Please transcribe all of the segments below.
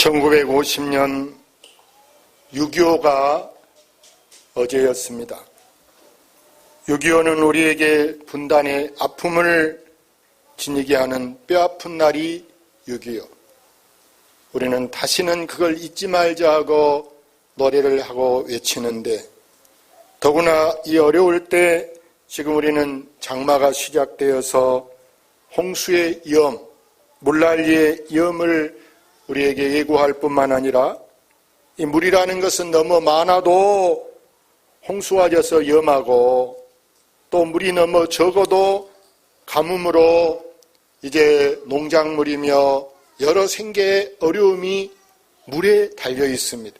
1950년 6.25가 어제였습니다. 6.25는 우리에게 분단의 아픔을 지니게 하는 뼈아픈 날이 6.25. 우리는 다시는 그걸 잊지 말자 하고 노래를 하고 외치는데, 더구나 이 어려울 때 지금 우리는 장마가 시작되어서 홍수의 위험, 물난리의 위험을 우리에게 예고할 뿐만 아니라, 이 물이라는 것은 너무 많아도 홍수가 져서 위험하고, 또 물이 너무 적어도 가뭄으로 이제 농작물이며 여러 생계의 어려움이 물에 달려 있습니다.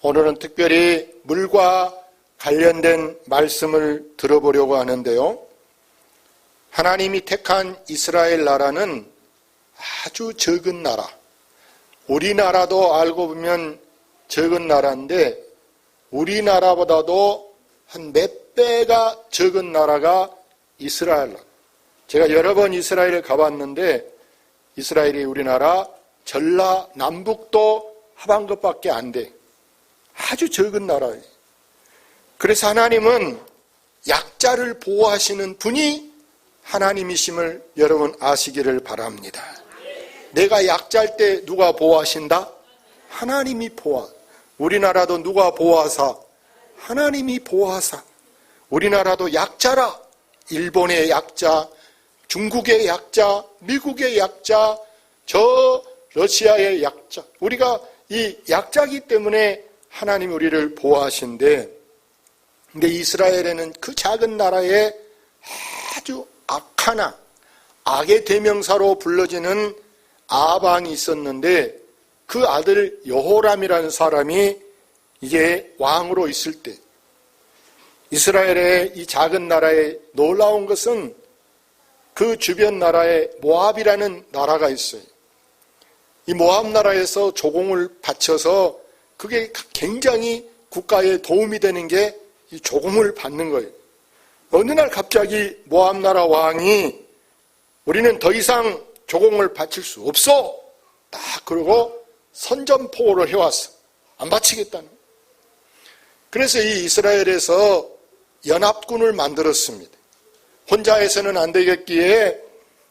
오늘은 특별히 물과 관련된 말씀을 들어보려고 하는데요. 하나님이 택한 이스라엘 나라는 아주 적은 나라, 우리나라도 알고 보면 적은 나라인데, 우리나라보다도 한 몇 배가 적은 나라가 이스라엘 나라. 제가 여러 번 이스라엘에 가봤는데, 이스라엘이 우리나라 전라남북도 합한 것밖에 안 돼. 아주 적은 나라예요. 그래서 하나님은 약자를 보호하시는 분이 하나님이심을 여러분 아시기를 바랍니다. 내가 약자일 때 누가 보호하신다? 하나님이 보호하. 우리나라도 누가 보호하사? 하나님이 보호하사. 우리나라도 약자라. 일본의 약자, 중국의 약자, 미국의 약자, 저 러시아의 약자. 우리가 이 약자이기 때문에 하나님이 우리를 보호하신데, 근데 이스라엘에는 그 작은 나라에 아주 악하나, 악의 대명사로 불러지는 아방이 있었는데, 그 아들 여호람이라는 사람이 이제 왕으로 있을 때, 이스라엘의 이 작은 나라에 놀라운 것은 그 주변 나라에 모압이라는 나라가 있어요. 이 모압 나라에서 조공을 바쳐서 그게 굉장히 국가에 도움이 되는 게 이 조공을 받는 거예요. 어느 날 갑자기 모압 나라 왕이 우리는 더 이상 조공을 바칠 수 없어. 딱 그러고 선전포고를 해왔어. 안 바치겠다는. 그래서 이 이스라엘에서 연합군을 만들었습니다. 혼자 해서는 안 되겠기에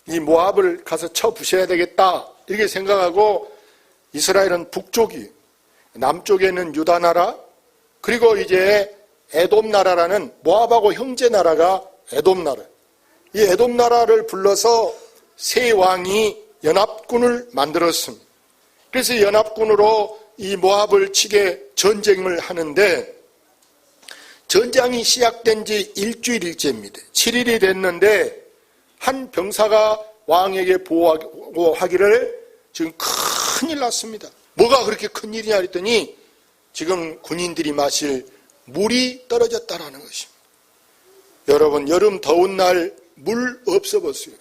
이 모압을 가서 쳐 부셔야 되겠다 이렇게 생각하고, 이스라엘은 북쪽이, 남쪽에는 유다 나라, 그리고 이제 에돔 나라라는 모압하고 형제 나라가 에돔 나라. 이 에돔 나라를 불러서 세 왕이 연합군을 만들었습니다. 그래서 연합군으로 이 모압을 치게 전쟁을 하는데, 전장이 시작된 지 일주일째입니다. 7일이 됐는데 한 병사가 왕에게 보고하기를 지금 큰일 났습니다. 뭐가 그렇게 큰일이냐 했더니 지금 군인들이 마실 물이 떨어졌다라는 것입니다. 여러분, 여름 더운 날 물 없어보세요.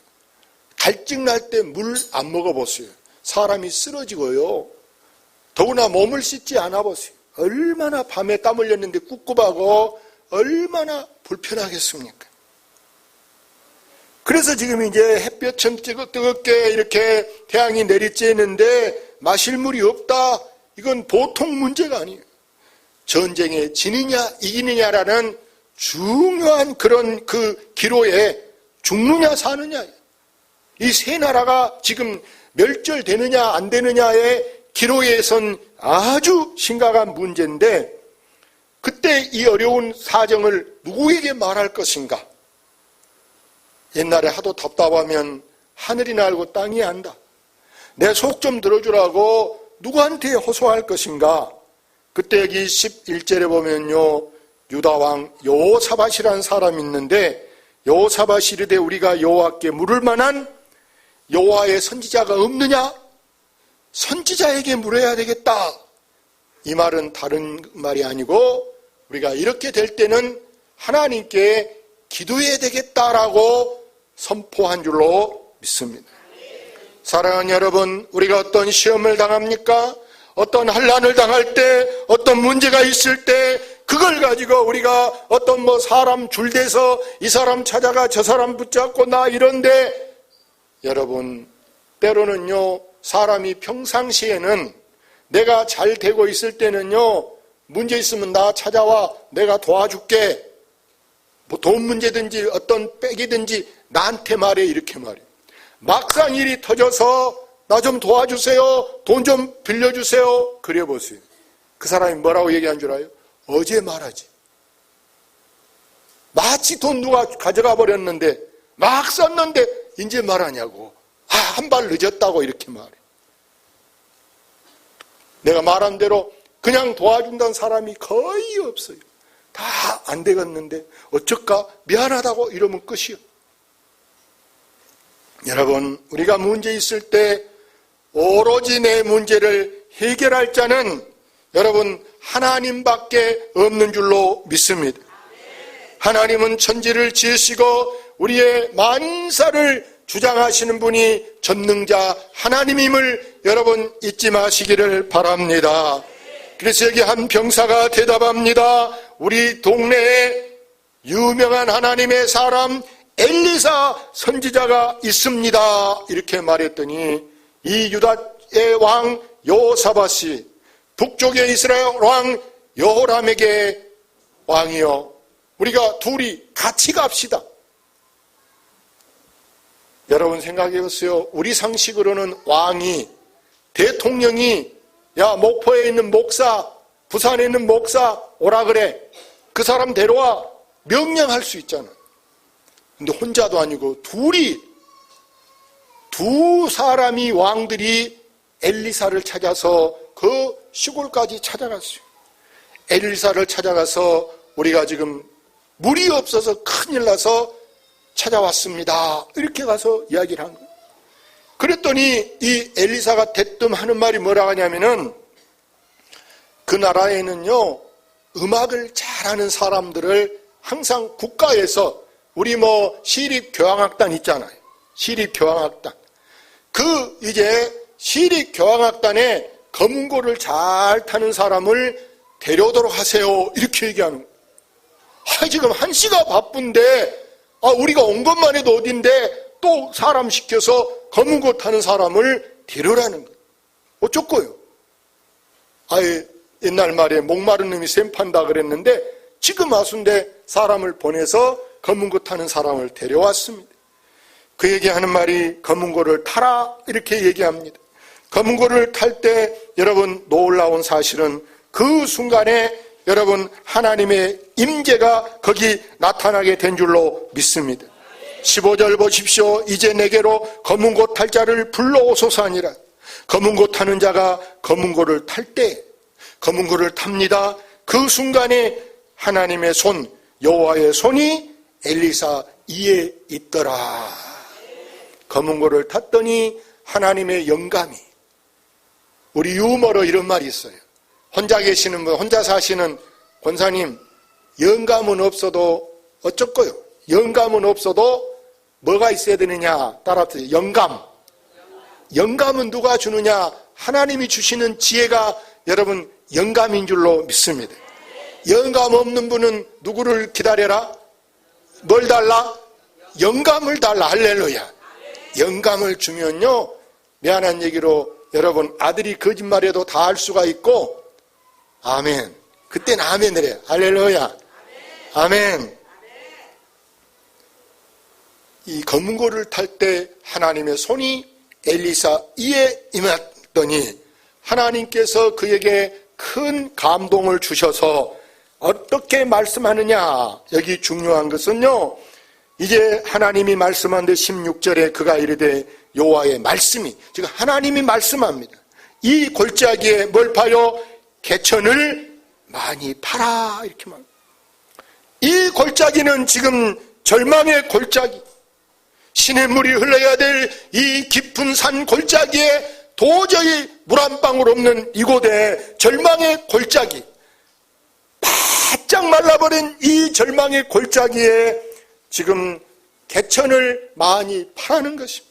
갈증 날 때 물 안 먹어보세요. 사람이 쓰러지고요. 더구나 몸을 씻지 않아 보세요. 얼마나 밤에 땀 흘렸는데 꿉꿉하고 얼마나 불편하겠습니까? 그래서 지금 이제 햇볕처럼 뜨겁게 이렇게 태양이 내리쬐는데 마실 물이 없다. 이건 보통 문제가 아니에요. 전쟁에 지느냐 이기느냐라는 중요한 그런 그 기로에 죽느냐 사느냐, 이 세 나라가 지금 멸절되느냐 안 되느냐의 기로에 선 아주 심각한 문제인데, 그때 이 어려운 사정을 누구에게 말할 것인가? 옛날에 하도 답답하면 하늘이 알고 땅이 안다. 내 속 좀 들어주라고 누구한테 호소할 것인가? 그때 여기 11절에 보면요, 유다왕 여호사밧이라는 사람이 있는데, 여호사밧이 이르되 우리가 여호와께 물을 만한 여호와의 선지자가 없느냐? 선지자에게 물어야 되겠다. 이 말은 다른 말이 아니고, 우리가 이렇게 될 때는 하나님께 기도해야 되겠다라고 선포한 줄로 믿습니다. 사랑하는 여러분, 우리가 어떤 시험을 당합니까? 어떤 환난을 당할 때, 어떤 문제가 있을 때, 그걸 가지고 우리가 어떤 사람 줄대서 이 사람 찾아가 저 사람 붙잡고 나 이런데, 여러분, 때로는요 사람이 평상시에는 내가 잘 되고 있을 때는요, 문제 있으면 나 찾아와, 내가 도와줄게. 뭐 돈 문제든지 어떤 빽이든지 나한테 말해, 이렇게 말해. 막상 일이 터져서 나 좀 도와주세요, 돈 좀 빌려주세요, 그래 보세요. 그 사람이 뭐라고 얘기한 줄 알아요? 어제 말하지. 마치 돈 누가 가져가 버렸는데 막 썼는데 이제 말하냐고. 한 발 늦었다고 이렇게 말해. 내가 말한 대로 그냥 도와준다는 사람이 거의 없어요. 다 안 되겠는데 어쩔까? 미안하다고 이러면 끝이요. 여러분, 우리가 문제 있을 때 오로지 내 문제를 해결할 자는 여러분 하나님밖에 없는 줄로 믿습니다. 하나님은 천지를 지으시고 우리의 만사를 주장하시는 분이 전능자 하나님임을 여러분 잊지 마시기를 바랍니다. 그래서 여기 한 병사가 대답합니다. 우리 동네에 유명한 하나님의 사람 엘리사 선지자가 있습니다. 이렇게 말했더니 이 유다의 왕 여호사밧이 북쪽의 이스라엘 왕 여호람에게 왕이여, 우리가 둘이 같이 갑시다. 여러분 생각해보세요. 우리 상식으로는 왕이, 대통령이 야 목포에 있는 목사, 부산에 있는 목사 오라 그래, 그 사람 데려와, 명령할 수 있잖아. 근데 혼자도 아니고 두 사람이 왕들이 엘리사를 찾아서 그 시골까지 찾아갔어요. 엘리사를 찾아가서 우리가 지금 물이 없어서 큰일 나서 찾아왔습니다, 이렇게 가서 이야기를 한 거예요. 그랬더니 이 엘리사가 대뜸 하는 말이 뭐라고 하냐면은, 그 나라에는요 음악을 잘하는 사람들을 항상 국가에서, 우리 뭐 시립교향악단 있잖아요. 시립교향악단. 그 이제 시립교향악단에 검은고를 잘 타는 사람을 데려오도록 하세요, 이렇게 얘기하는 거예요. 지금 한시가 바쁜데 우리가 온 것만 해도 어딘데 또 사람 시켜서 검은고 타는 사람을 데려라는 거예요. 어쩌고요? 옛날 말에 목마른 놈이 샘 판다 그랬는데 지금 와순데 사람을 보내서 검은고 타는 사람을 데려왔습니다. 그에게 하는 말이 검은고를 타라, 이렇게 얘기합니다. 검은고를 탈 때 여러분 놀라운 사실은 그 순간에 여러분 하나님의 임재가 거기 나타나게 된 줄로 믿습니다. 15절 보십시오. 이제 내게로 검은고 탈 자를 불러오소서 하니라. 검은고 타는 자가 검은고를 탈 때 검은고를 탑니다. 그 순간에 하나님의 손, 여호와의 손이 엘리사 이에 있더라. 검은고를 탔더니 하나님의 영감이, 우리 유머로 이런 말이 있어요. 혼자 계시는 분, 혼자 사시는 권사님, 영감은 없어도 어쩌고요? 영감은 없어도 뭐가 있어야 되느냐? 따라서 영감. 영감은 누가 주느냐? 하나님이 주시는 지혜가 여러분 영감인 줄로 믿습니다. 영감 없는 분은 누구를 기다려라? 뭘 달라? 영감을 달라. 할렐루야. 영감을 주면요, 미안한 얘기로 여러분 아들이 거짓말해도 다 할 수가 있고, 아멘. 그때는 아멘을 해요. 할렐루야. 아멘. 이 검은고를 탈 때 하나님의 손이 엘리사 이에 임했더니 하나님께서 그에게 큰 감동을 주셔서 어떻게 말씀하느냐. 여기 중요한 것은요, 이제 하나님이 말씀한 데 16절에 그가 이르되 여호와의 말씀이, 즉 하나님이 말씀합니다. 이 골짜기에 뭘 파요? 개천을 많이 파라, 이렇게 말합니다. 이 골짜기는 지금 절망의 골짜기, 시냇물이 흘러야 될 이 깊은 산 골짜기에 도저히 물 한 방울 없는 이곳에 절망의 골짜기, 바짝 말라버린 이 절망의 골짜기에 지금 개천을 많이 파는 것입니다.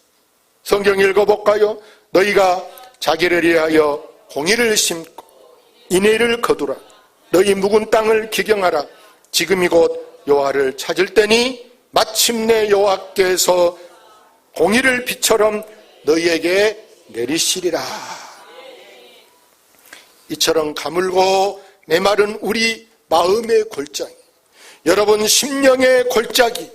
성경 읽어볼까요? 너희가 자기를 위하여 공의를 심고 인애를 거두라. 너희 묵은 땅을 기경하라. 지금이 곧 여호와를 찾을 때니 마침내 여호와께서 공의를 빛처럼 너희에게 내리시리라. 이처럼 가물고 메마른 우리 마음의 골짜기, 여러분 심령의 골짜기,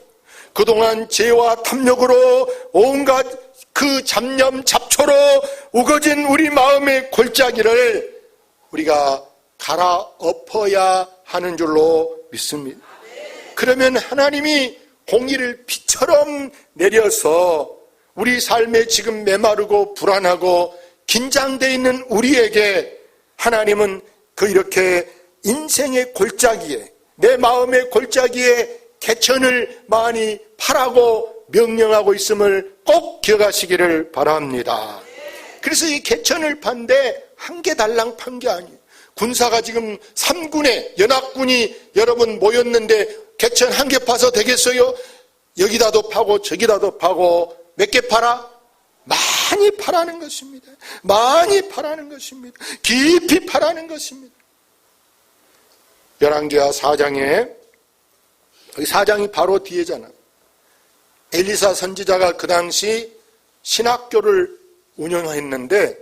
그동안 죄와 탐욕으로 온갖 그 잡념 잡초로 우거진 우리 마음의 골짜기를 우리가 갈아엎어야 하는 줄로 믿습니다. 그러면 하나님이 공의를 비처럼 내려서 우리 삶에 지금 메마르고 불안하고 긴장되어 있는 우리에게 하나님은 그 이렇게 인생의 골짜기에, 내 마음의 골짜기에 개천을 많이 파라고 명령하고 있음을 꼭 기억하시기를 바랍니다. 그래서 이 개천을 판데 한 개 달랑 판 게 아니에요. 군사가 지금 3군에 연합군이 여러분 모였는데 개천 한 개 파서 되겠어요? 여기다도 파고 저기다도 파고 몇 개 팔아? 많이 파라는 것입니다. 많이 파라는 것입니다. 깊이 파라는 것입니다. 열왕기하 4장에, 여기 4장이 바로 뒤에잖아. 엘리사 선지자가 그 당시 신학교를 운영했는데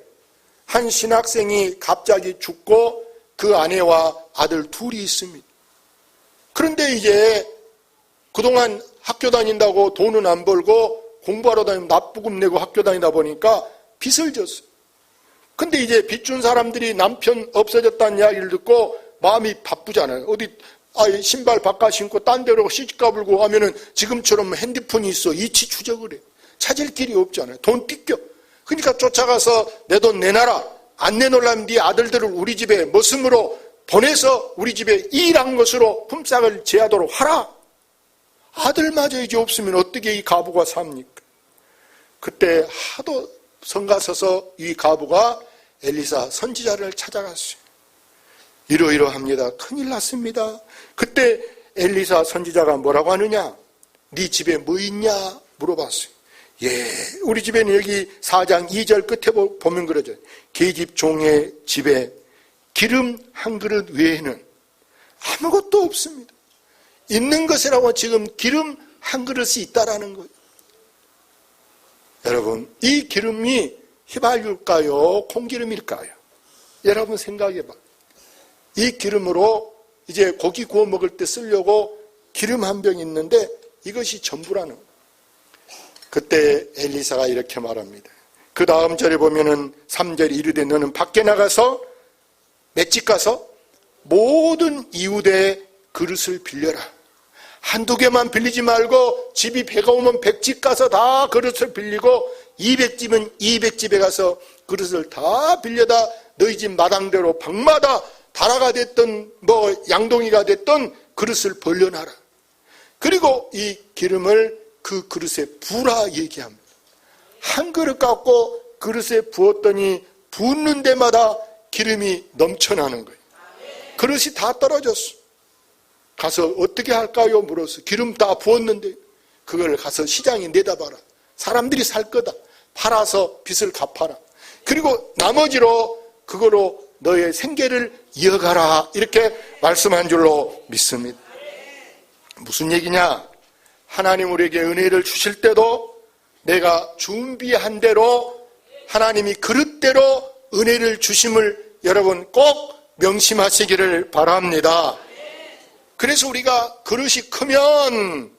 한 신학생이 갑자기 죽고 그 아내와 아들 둘이 있습니다. 그런데 이제 그동안 학교 다닌다고 돈은 안 벌고 공부하러 다니면 납부금 내고 학교 다니다 보니까 빚을 졌어요. 근데 이제 빚 준 사람들이 남편 없어졌다는 이야기를 듣고 마음이 바쁘잖아요. 어디 신발 바꿔 신고 딴 데로 시집 가불고 하면은 지금처럼 핸드폰이 있어 이치 추적을 해. 찾을 길이 없잖아요. 돈 삐껴. 그러니까 쫓아가서 내 돈 내놔라. 안 내놓으려면 네 아들들을 우리 집에 머슴으로 보내서 우리 집에 일한 것으로 품삯을 제하도록 하라. 아들마저 이제 없으면 어떻게 이 가부가 삽니까? 그때 하도 성가서서 이 가부가 엘리사 선지자를 찾아갔어요. 이러이러합니다. 큰일 났습니다. 그때 엘리사 선지자가 뭐라고 하느냐? 네 집에 뭐 있냐? 물어봤어요. 예, 우리 집에는 여기 4장 2절 끝에 보면 그러죠. 계집 종의 집에 기름 한 그릇 외에는 아무것도 없습니다. 있는 것이라고 지금 기름 한 그릇이 있다라는 거예요. 여러분, 이 기름이 휘발유일까요? 콩기름일까요? 여러분 생각해봐. 이 기름으로 이제 고기 구워 먹을 때 쓰려고 기름 한 병 있는데 이것이 전부라는 거예요. 그때 엘리사가 이렇게 말합니다. 그 다음 절에 보면은 3절 이르되 너는 밖에 나가서 맷집 가서 모든 이웃의 그릇을 빌려라. 한두 개만 빌리지 말고 집이 배가 오면 100집 가서 다 그릇을 빌리고 200집은 200집에 가서 그릇을 다 빌려다 너희 집 마당대로 방마다 다라가 됐던 뭐 양동이가 됐던 그릇을 벌려놔라. 그리고 이 기름을 그 그릇에 부으라 얘기합니다. 한 그릇 갖고 그릇에 부었더니 붓는 데마다 기름이 넘쳐나는 거예요. 그릇이 다 떨어졌어. 가서 어떻게 할까요? 물었어. 기름 다 부었는데 그걸 가서 시장에 내다봐라. 사람들이 살 거다. 팔아서 빚을 갚아라. 그리고 나머지로 그거로 너의 생계를 이어가라. 이렇게 말씀한 줄로 믿습니다. 무슨 얘기냐? 하나님 우리에게 은혜를 주실 때도 내가 준비한 대로 하나님이 그릇대로 은혜를 주심을 여러분 꼭 명심하시기를 바랍니다. 그래서 우리가 그릇이 크면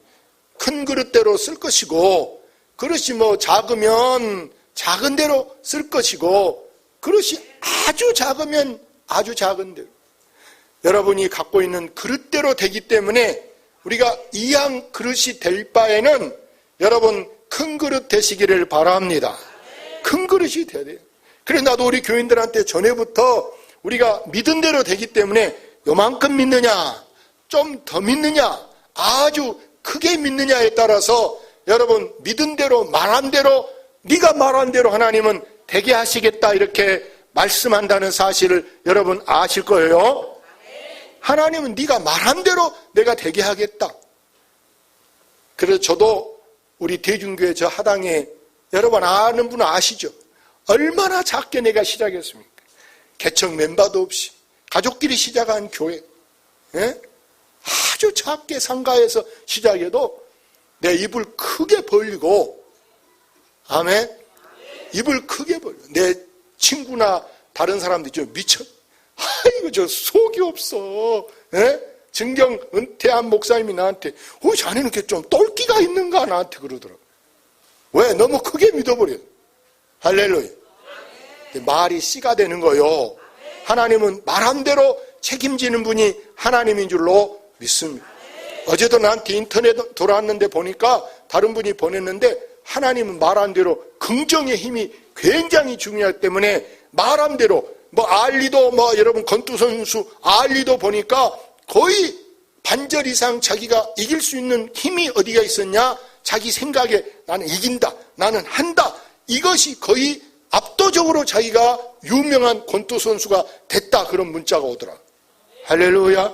큰 그릇대로 쓸 것이고 그릇이 뭐 작으면 작은 대로 쓸 것이고 그릇이 아주 작으면 아주 작은 대로 여러분이 갖고 있는 그릇대로 되기 때문에 우리가 이왕 그릇이 될 바에는 여러분 큰 그릇 되시기를 바랍니다. 큰 그릇이 돼야 돼요. 그래서 나도 우리 교인들한테 전에부터 우리가 믿은 대로 되기 때문에 요만큼 믿느냐 좀 더 믿느냐 아주 크게 믿느냐에 따라서 여러분 믿은 대로 말한 대로 네가 말한 대로 하나님은 되게 하시겠다 이렇게 말씀한다는 사실을 여러분 아실 거예요. 하나님은 네가 말한 대로 내가 되게 하겠다. 그래서 저도 우리 대중교회 저 하당에 여러분 아는 분은 아시죠? 얼마나 작게 내가 시작했습니까? 개척 멤버도 없이 가족끼리 시작한 교회. 예? 아주 작게 상가에서 시작해도 내 입을 크게 벌리고 아멘. 입을 크게 벌려. 내 친구나 다른 사람들이 좀 미쳐. 아이고 저 속이 없어. 예? 증경 은퇴한 목사님이 나한테 자네는 이렇게 좀 똘끼가 있는가 나한테 그러더라고. 왜? 너무 크게 믿어버려. 할렐루야. 말이 씨가 되는 거요. 하나님은 말한 대로 책임지는 분이 하나님인 줄로 믿습니다. 어제도 나한테 인터넷 돌아왔는데 보니까 다른 분이 보냈는데 하나님은 말한 대로 긍정의 힘이 굉장히 중요하기 때문에 말한 대로 알리도 여러분 권투 선수 알리도 보니까 거의 반절 이상 자기가 이길 수 있는 힘이 어디가 있었냐? 자기 생각에 나는 이긴다. 나는 한다. 이것이 거의 압도적으로 자기가 유명한 권투 선수가 됐다. 그런 문자가 오더라. 할렐루야.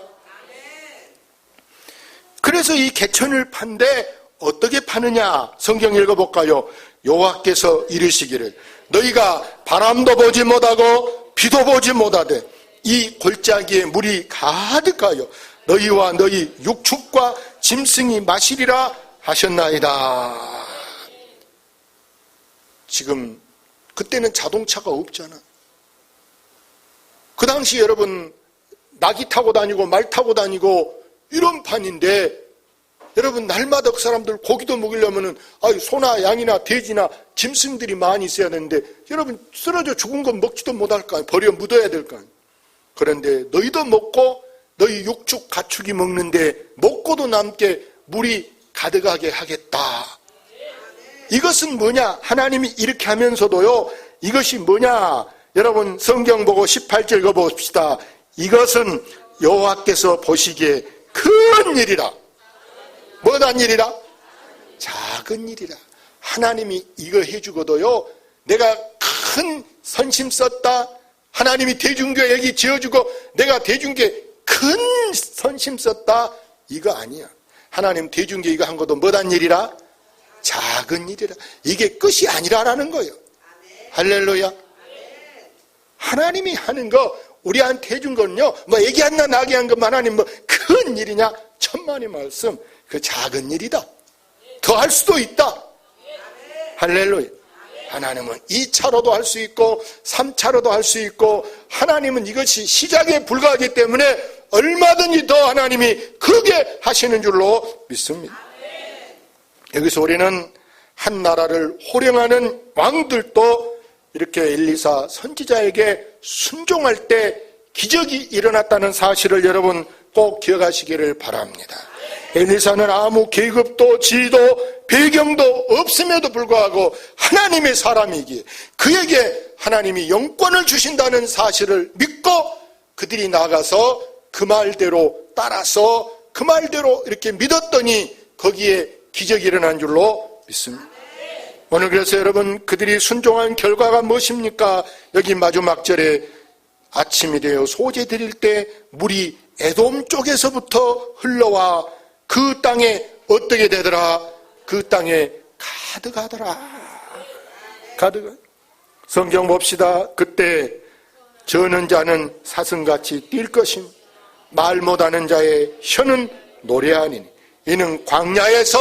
그래서 이 개천을 판데 어떻게 파느냐? 성경 읽어볼까요? 여호와께서 이르시기를 너희가 바람도 보지 못하고 비도 보지 못하되 이 골짜기에 물이 가득하여 너희와 너희 육축과 짐승이 마시리라 하셨나이다. 지금 그때는 자동차가 없잖아. 그 당시 여러분 낙이 타고 다니고 말 타고 다니고 이런 판인데 여러분 날마다 그 사람들 고기도 먹이려면은 소나 양이나 돼지나 짐승들이 많이 있어야 되는데 여러분 쓰러져 죽은 건 먹지도 못할 거 아니에요. 버려 묻어야 될 거 아니에요. 그런데 너희도 먹고 너희 육축 가축이 먹는데 먹고도 남게 물이 가득하게 하겠다. 이것은 뭐냐? 하나님이 이렇게 하면서도요. 이것이 뭐냐? 여러분 성경 보고 18절 읽어봅시다. 이것은 여호와께서 보시기에 큰 일이라. 뭐단 일이라? 작은 일이라. 하나님이 이거 해주고도요. 내가 큰 선심 썼다. 하나님이 대중교회 여기 지어주고 내가 대중교회 큰 선심 썼다. 이거 아니야. 하나님 대중교회 이거 한 것도 뭐단 일이라? 작은 일이라. 이게 끝이 아니라라는 거예요. 할렐루야. 하나님이 하는 거 우리한테 해준 건요. 애기 하나 나게 한 것만 하나님 큰 일이냐? 천만의 말씀. 그 작은 일이다. 더 할 수도 있다. 할렐루야. 하나님은 2차로도 할 수 있고 3차로도 할 수 있고 하나님은 이것이 시작에 불과하기 때문에 얼마든지 더 하나님이 크게 하시는 줄로 믿습니다. 여기서 우리는 한 나라를 호령하는 왕들도 이렇게 엘리사 선지자에게 순종할 때 기적이 일어났다는 사실을 여러분 꼭 기억하시기를 바랍니다. 엘리사는 아무 계급도 지위도 배경도 없음에도 불구하고 하나님의 사람이기에 그에게 하나님이 영권을 주신다는 사실을 믿고 그들이 나가서 그 말대로 따라서 그 말대로 이렇게 믿었더니 거기에 기적이 일어난 줄로 믿습니다. 오늘 그래서 여러분 그들이 순종한 결과가 무엇입니까? 여기 마지막 절에 아침이 되어 소재 드릴 때 물이 에돔 쪽에서부터 흘러와 그 땅에 어떻게 되더라? 그 땅에 가득하더라. 가득하. 성경 봅시다. 그때 저는 자는 사슴같이 뛸 것임 말 못하는 자의 혀는 노래하니니 이는 광야에서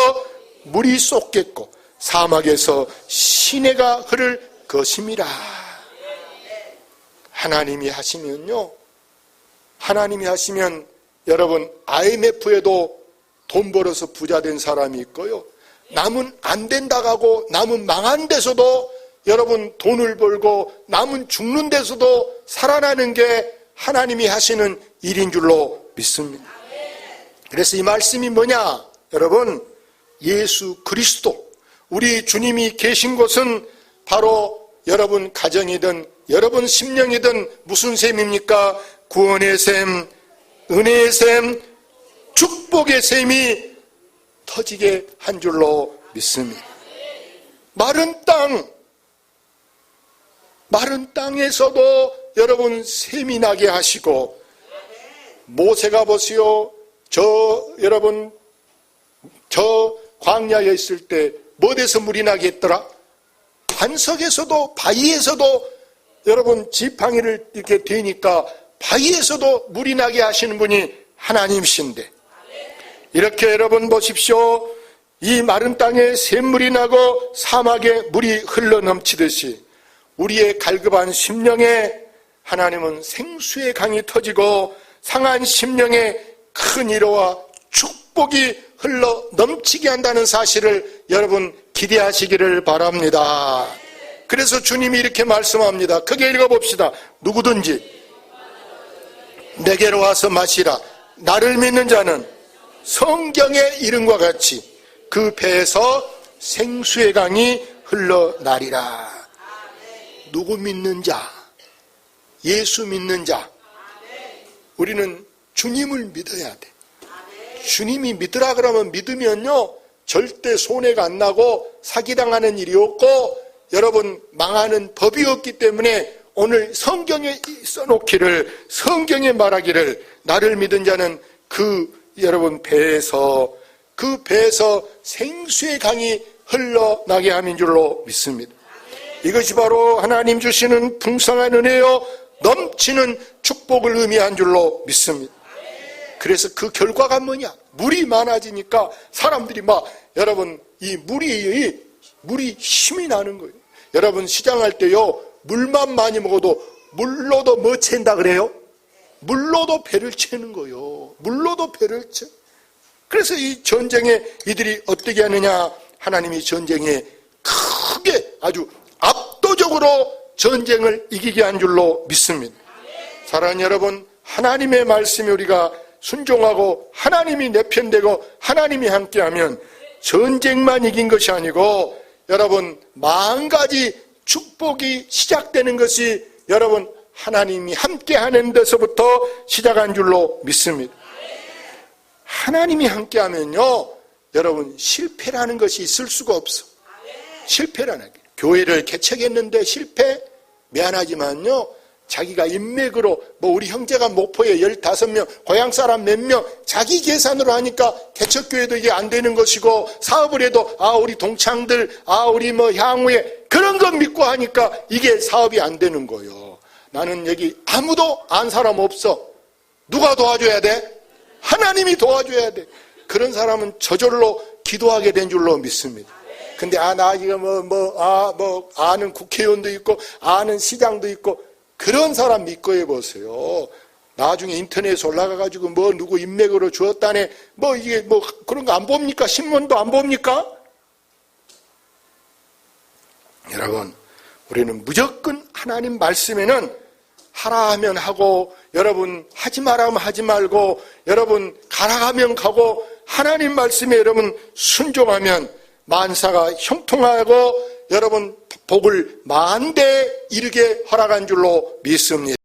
물이 쏟겠고 사막에서 시내가 흐를 것임이라. 하나님이 하시면요. 하나님이 하시면 여러분 IMF에도 돈 벌어서 부자 된 사람이 있고요. 남은 안 된다고 하고 남은 망한 데서도 여러분 돈을 벌고 남은 죽는 데서도 살아나는 게 하나님이 하시는 일인 줄로 믿습니다. 그래서 이 말씀이 뭐냐? 여러분 예수 그리스도 우리 주님이 계신 곳은 바로 여러분 가정이든 여러분 심령이든 무슨 셈입니까? 구원의 셈, 은혜의 셈, 축복의 셈이 터지게 한 줄로 믿습니다. 마른 땅에서도 여러분 셈이 나게 하시고 모세가 보세요. 여러분 저 광야에 있을 때 뭐에서 물이 나게 했더라? 반석에서도 바위에서도 여러분 지팡이를 이렇게 대니까 바위에서도 물이 나게 하시는 분이 하나님이신데 이렇게 여러분 보십시오. 이 마른 땅에 샘물이 나고 사막에 물이 흘러 넘치듯이 우리의 갈급한 심령에 하나님은 생수의 강이 터지고 상한 심령에 큰 위로와 축복이 흘러 넘치게 한다는 사실을 여러분 기대하시기를 바랍니다. 그래서 주님이 이렇게 말씀합니다. 크게 읽어봅시다. 누구든지 내게로 와서 마시라. 나를 믿는 자는 성경의 이름과 같이 그 배에서 생수의 강이 흘러나리라. 누구 믿는 자? 예수 믿는 자. 우리는 주님을 믿어야 돼. 주님이 믿으라 그러면 믿으면요 절대 손해가 안 나고 사기당하는 일이 없고 여러분 망하는 법이 없기 때문에 오늘 성경에 써놓기를, 성경에 말하기를 나를 믿은 자는 여러분 그 배에서 생수의 강이 흘러나게 함인 줄로 믿습니다. 이것이 바로 하나님 주시는 풍성한 은혜요 넘치는 축복을 의미한 줄로 믿습니다. 그래서 그 결과가 뭐냐? 물이 많아지니까 사람들이 여러분 이 물이 힘이 나는 거예요. 여러분 시장할 때요 물만 많이 먹어도 물로도 뭐 챈다 그래요? 물로도 배를 채는 거예요. 물로도 배를 채. 그래서 이 전쟁에 이들이 어떻게 하느냐? 하나님이 전쟁에 크게 아주 압도적으로 전쟁을 이기게 한 줄로 믿습니다. 사랑하는 여러분, 하나님의 말씀에 우리가 순종하고 하나님이 내 편 되고 하나님이 함께하면 전쟁만 이긴 것이 아니고 여러분 10,000가지 축복이 시작되는 것이 여러분 하나님이 함께하는 데서부터 시작한 줄로 믿습니다. 하나님이 함께하면요 여러분 실패라는 것이 있을 수가 없어. 실패라는 게. 교회를 개척했는데 실패? 미안하지만요 자기가 인맥으로 우리 형제가 목포에 15명, 고향 사람 몇 명 자기 계산으로 하니까 개척교회도 이게 안 되는 것이고 사업을 해도 우리 동창들 우리 향후에 그런 거 믿고 하니까 이게 사업이 안 되는 거예요. 나는 여기 아무도 안 사람 없어. 누가 도와줘야 돼? 하나님이 도와줘야 돼. 그런 사람은 저절로 기도하게 된 줄로 믿습니다. 근데 나 지금 아는 국회의원도 있고 아는 시장도 있고 그런 사람 믿고 해보세요. 나중에 인터넷에 올라가가지고 누구 인맥으로 주었다네 이게 그런 거 안 봅니까? 신문도 안 봅니까? 여러분 우리는 무조건 하나님 말씀에는 하라 하면 하고 여러분 하지 마라 하면 하지 말고 여러분 가라 하면 가고 하나님 말씀에 여러분 순종하면 만사가 형통하고 여러분 복을 만대에 이르게 허락한 줄로 믿습니다.